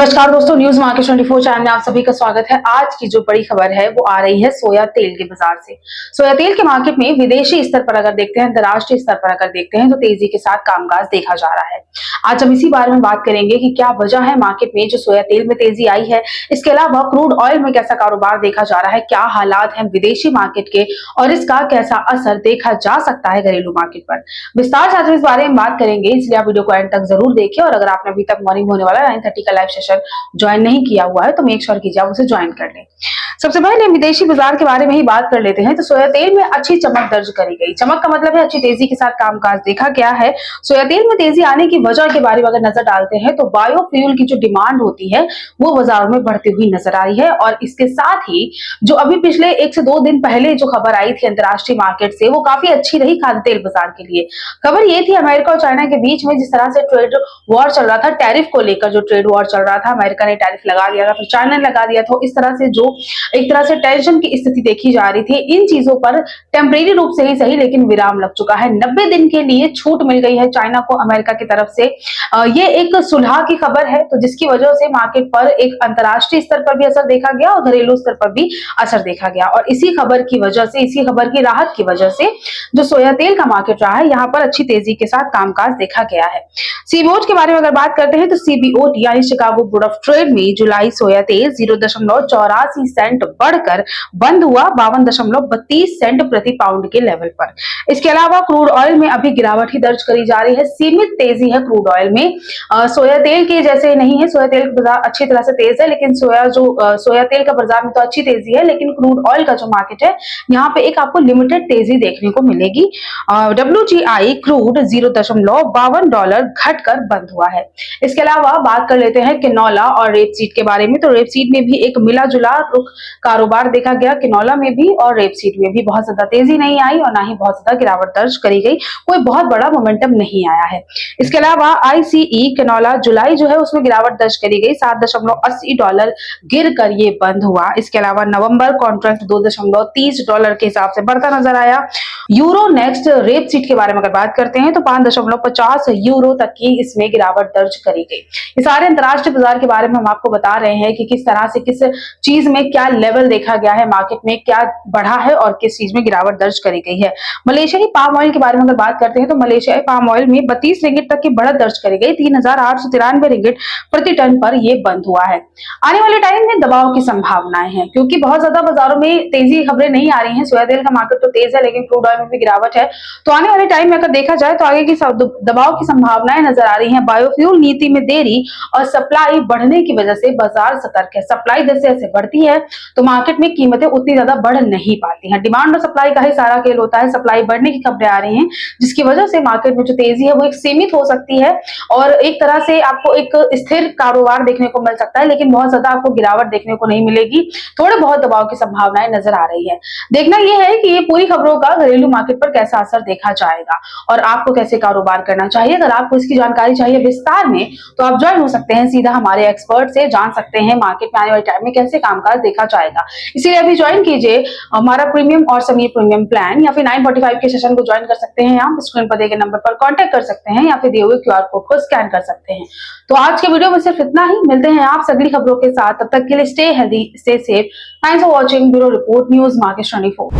नमस्कार दोस्तों, news market 24 channel में आप सभी का स्वागत है। आज की जो बड़ी खबर है वो आ रही है सोया तेल के बाजार से। सोया तेल के मार्केट में विदेशी स्तर पर अगर देखते हैं, अंतर्राष्ट्रीय स्तर पर अगर देखते हैं तो तेजी के साथ कामकाज देखा जा रहा है। आज हम इसी बारे में बात करेंगे कि क्या वजह है मार्केट में जो सोया तेल में तेजी आई है। इसके अलावा क्रूड ऑयल में कैसा कारोबार देखा जा रहा है, क्या हालात हैं विदेशी मार्केट के और इसका कैसा असर देखा जा सकता है घरेलू मार्केट पर। विस्तार से आज इस बारे में बात करेंगे, इसलिए आप वीडियो को एंड तक जरूर देखें। और अगर आपने अभी तक मॉर्निंग होने वाला 9:30 का लाइव सेशन ज्वाइन नहीं किया हुआ है तो मेक श्योर कीजिए आप उसे ज्वाइन कर लें। सबसे पहले विदेशी बाजार के बारे में ही बात कर लेते हैं। तो सोया तेल में अच्छी चमक दर्ज करी गई। चमक का मतलब है अच्छी तेजी के साथ कामकाज देखा गया है। सोया तेल में तेजी आने की वजह के बारे में अगर नजर डालते हैं तो बायोफ्यूल की जो डिमांड होती है वो बाजार में बढ़ती हुई नजर आ रही है। और इसके साथ ही जो अभी पिछले 1 से 2 दिन पहले जो खबर आई थी अंतरराष्ट्रीय मार्केट से, वो काफी अच्छी रही खाद्य तेल बाजार के लिए। खबर ये थी अमेरिका और चाइना के बीच में जिस तरह से ट्रेड वॉर चल रहा था, टैरिफ को लेकर जो ट्रेड वॉर चल रहा था, अमेरिका ने टैरिफ लगा दिया था, फिर चाइना ने लगा दिया था। इस तरह से जो एक तरह से टेंशन की स्थिति देखी जा रही थी, इन चीजों पर टेम्परेरी रूप से ही सही लेकिन विराम लग चुका है। 90 दिन के लिए छूट मिल गई है चाइना को अमेरिका की तरफ से। ये एक सुलह की खबर है, तो जिसकी वजह से मार्केट पर एक अंतरराष्ट्रीय स्तर पर भी असर देखा गया और घरेलू स्तर पर भी असर देखा गया। और इसी खबर की वजह से, इसी खबर की राहत की वजह से जो सोया तेल का मार्केट रहा है, यहाँ पर अच्छी तेजी के साथ कामकाज देखा गया है। सीबीओटी के बारे में अगर बात करते हैं तो सीबीओटी यानी शिकागो बोर्ड ऑफ ट्रेड में जुलाई सोया तेल 0.84 सेंट बढ़कर बंद हुआ 52.32 सेंट प्रति पाउंड के लेवल पर। इसके अलावा क्रूड ऑयल में अभी गिरावट ही दर्ज करी जा रही है। सीमित तेजी है क्रूड ऑयल में। सोया तेल के जैसे नहीं है, सोया तेल का बाजार अच्छी तरह से तेज है, लेकिन सोया तेल का बाजार में तो अच्छी तेजी है, लेकिन क्रूड ऑयल का जो मार्केट है यहाँ पे एक आपको लिमिटेड तेजी देखने को मिलेगी। WTI क्रूड $0.52 घटकर बंद हुआ है। इसके अलावा बात कर लेते हैं किनोला और रेपसीड के बारे में। तो रेपसीड में भी एक मिला जुला रुख कारोबार देखा गया। किनोला में भी और रेपसीड में भी बहुत ज्यादा तेजी नहीं आई और ना ही बहुत ज्यादा गिरावट दर्ज करी गई। कोई बहुत बड़ा मोमेंटम नहीं आया है। इसके अलावा ICE किनोला जुलाई जो है उसमें गिरावट दर्ज करी गई, $7.80 गिर कर ये बंद हुआ। इसके अलावा नवंबर कॉन्ट्रैक्ट $2.30 के हिसाब से बढ़ता नजर आया। यूरो नेक्स्ट रेपसीड के बारे में अगर बात करते हैं तो €5.50 तक की इसमें गिरावट दर्ज करी गई। ये सारे अंतरराष्ट्रीय बाजार के बारे में हम आपको बता रहे हैं कि किस तरह से किस चीज में क्या लेवल देखा गया है, मार्केट में क्या बढ़ा है और किस चीज में गिरावट दर्ज करी गई है। मलेशियाई पाम ऑयल के बारे में अगर बात करते हैं तो मलेशियाई पाम ऑयल में 32 रिंगिट तक की बढ़त दर्ज करी गई। 3,893 रिंगिट प्रति टन पर यह बंद हुआ है। आने वाले टाइम में दबाव की संभावनाएं हैं, क्योंकि बहुत ज्यादा बाजारों में तेजी खबरें नहीं आ रही हैं। सोया तेल का मार्केट तो तेज है, लेकिन क्रूड ऑयल में भी गिरावट है। तो आने वाले टाइम में अगर देखा जाए तो आगे की दबाव की संभावनाएं नजर आ रही हैं। बायोफ्यूल नीति में देरी और सप्लाई बढ़ने की वजह से बाजार सतर्क है। सप्लाई जैसे बढ़ती है तो मार्केट में कीमतें उतनी ज्यादा बढ़ नहीं पाती हैं। डिमांड और सप्लाई का ही सारा खेल होता है। सप्लाई बढ़ने की खबरें आ रही हैं, जिसकी वजह से मार्केट में जो तेजी है वो एक सीमित हो सकती है और एक तरह से आपको एक स्थिर कारोबार देखने को मिल सकता है, लेकिन बहुत ज्यादा आपको गिरावट देखने को नहीं मिलेगी। थोड़े बहुत दबाव की संभावनाएं नजर आ रही है। देखना यह है कि ये पूरी खबरों का घरेलू मार्केट पर कैसा असर देखा जाएगा और आपको कैसे कारोबार करना चाहिए। अगर आपको इसकी जानकारी चाहिए विस्तार में तो आप ज्वाइन हो सकते हैं, सीधा हमारे एक्सपर्ट से जान सकते हैं मार्केट में आने वाले टाइम में कैसे कामकाज देखा जाएगा। इसीलिए अभी ज्वाइन कीजिए हमारा प्रीमियम और सेमी प्रीमियम प्लान, या फिर 9:45 के सेशन को ज्वाइन कर सकते हैं। आप स्क्रीन पर दिए गए नंबर पर कांटेक्ट कर सकते हैं या फिर दिए हुए QR कोड को स्कैन कर सकते हैं। तो आज के वीडियो में सिर्फ इतना ही। मिलते हैं आप अगली खबरों के साथ, तब तक के लिए stay healthy, stay safe. Thanks for watching bureau report news market 24।